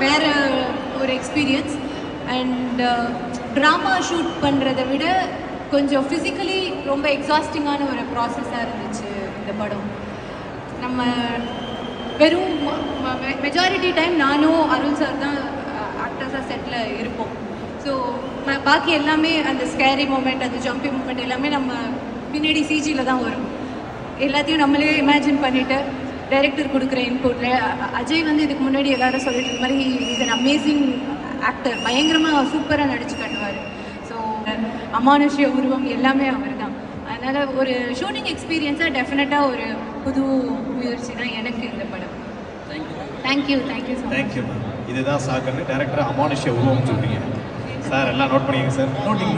வேறு ஒரு experience. And drama shoot பண்ணுறதை விட கொஞ்சம் ஃபிசிக்கலி ரொம்ப எக்ஸாஸ்டிங்கான ஒரு ப்ராசஸாக இருந்துச்சு இந்த படம். நம்ம வெறும் மெஜாரிட்டி டைம் நானும் அருள் சார் தான் ஆக்டர்ஸாக செட்டில் இருப்போம். ஸோ பாக்கி எல்லாமே அந்த ஸ்கேரி மூமெண்ட், அந்த ஜம்பிங் மூமெண்ட் எல்லாமே நம்ம பின்னாடி சிஜியில் தான் வரும். எல்லாத்தையும் நம்மளே இமேஜின் பண்ணிவிட்டு டைரக்டர் கொடுக்குற இன்புட்டில் அஜய் வந்து இதுக்கு முன்னாடி எல்லாரும் சொல்லிட்டு இருக்க மாதிரி இஸ் அன் அமேசிங் ஆக்டர், பயங்கரமாக சூப்பராக நடிச்சு காட்டுவார். ஸோ அமானுஷ்ய உருவம் எல்லாமே அவர் தான். அதனால் ஒரு ஷூட்டிங் எக்ஸ்பீரியன்ஸாக டெஃபினட்டாக ஒரு புது முயற்சி தான் எனக்கு இந்த படம். Thank you so much. Thank you ma'am. இதுதான் சாக்கன்னு டைரக்டர் அமானுஷ்ய உருவம்னு சொல்றீங்க சார். எல்லாம் நோட் பண்ணிங்க சார். நோட்டிங்